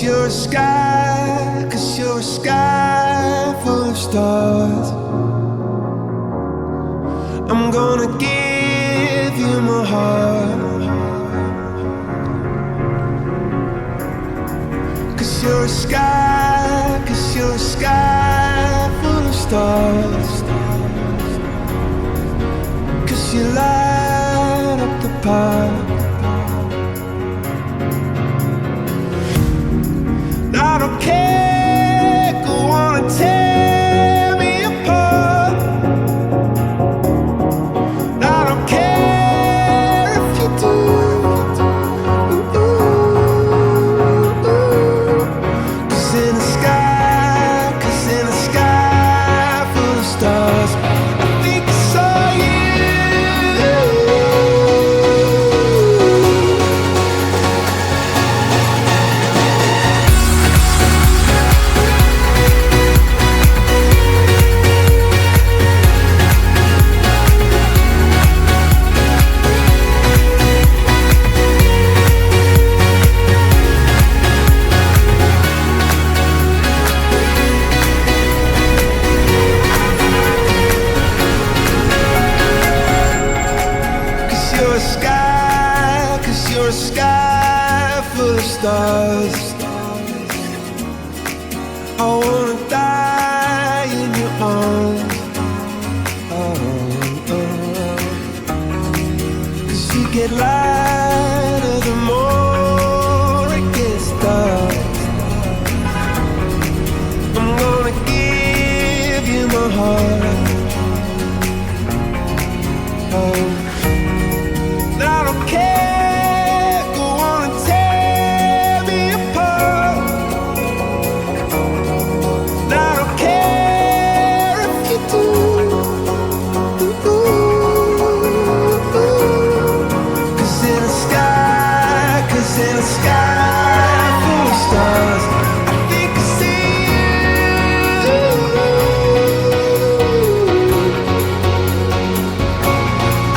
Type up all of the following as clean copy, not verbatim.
you're a sky, 'cause you're a sky full of stars. I'm gonna give you my heart, 'cause you're a sky, 'cause you're a sky full of stars. 'Cause you light up the park. I don't care, go on and tear me apart. I don't care if you do. Cause in the sky, 'cause in the sky full of stars, I think I saw you. You're a sky full of stars. I wanna die in your arms. Oh, oh. 'Cause you get lighter the more it gets dark. I'm gonna give you my heart. Oh, I don't care. In the sky full of stars, I think I see you.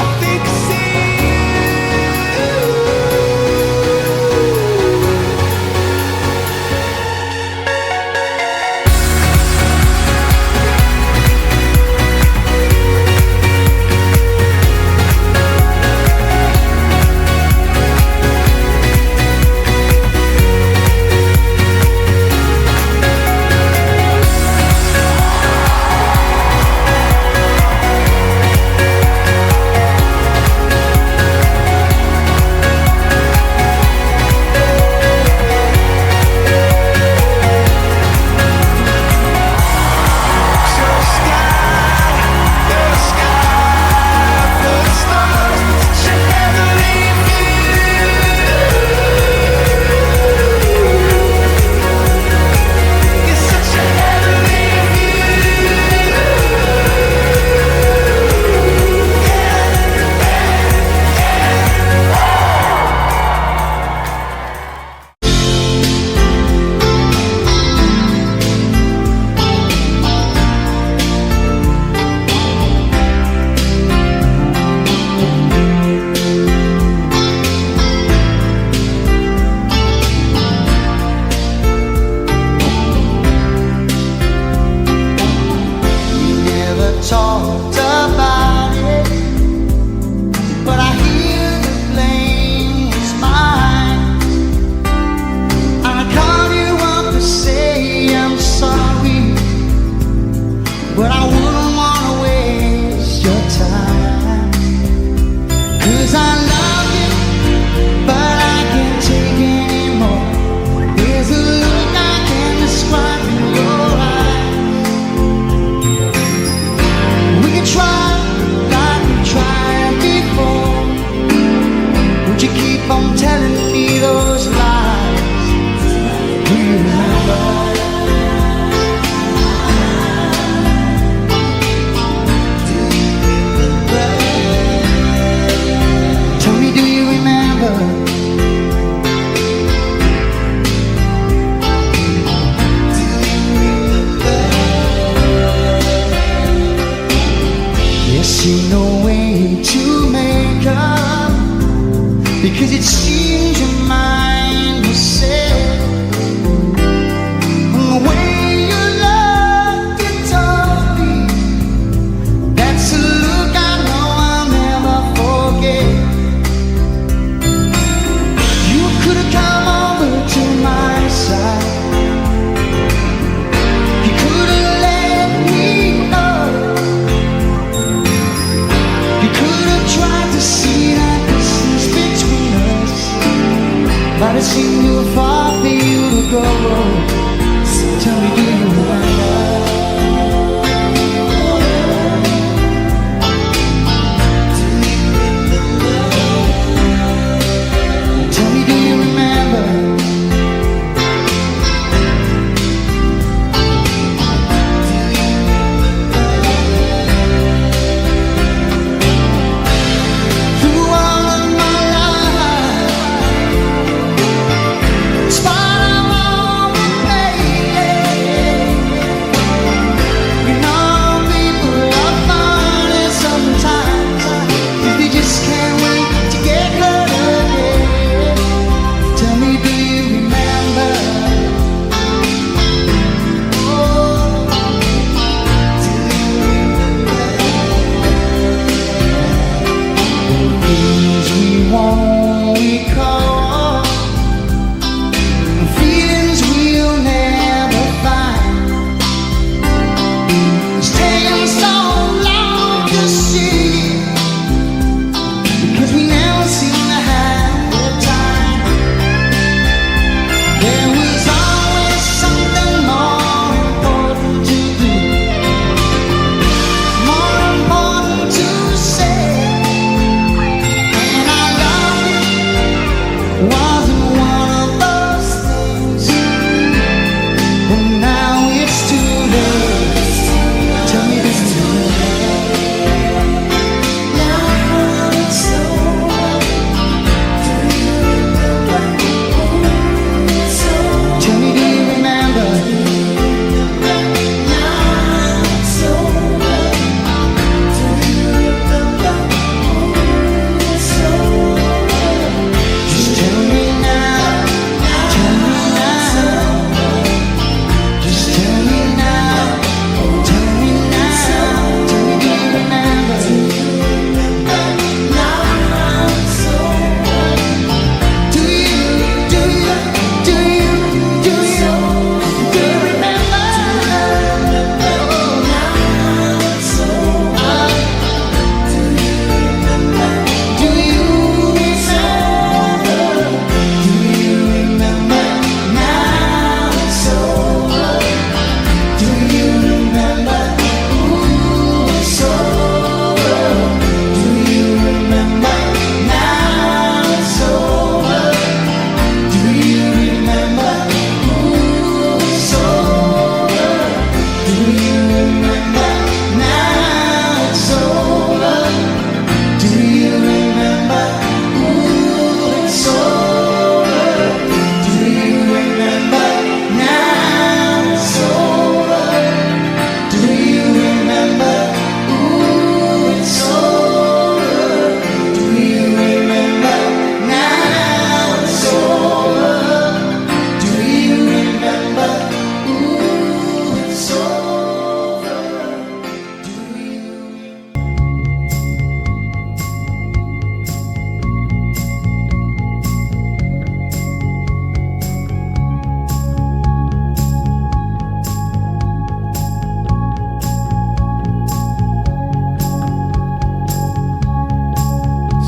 I think I see because it seems your mind was set But it seemed too far for you to go. So tell me, do you remember? Tell me, do you remember?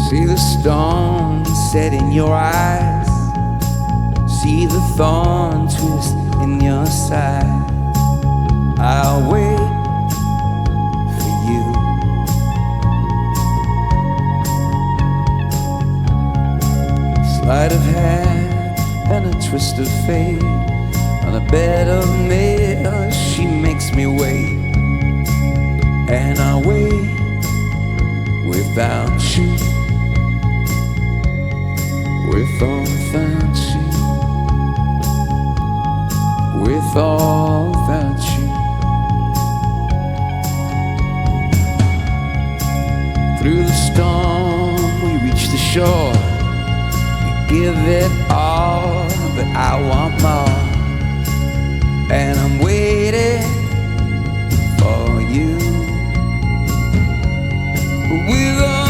See the storm set in your eyes, see the thorn twist in your side. I'll wait for you. Sleight of hand and a twist of fate, on a bed of nails she makes me wait. And I'll wait without you, with or without you, with or without you. Through the storm we reach the shore, we give it all, but I want more. And I'm waiting for you. We're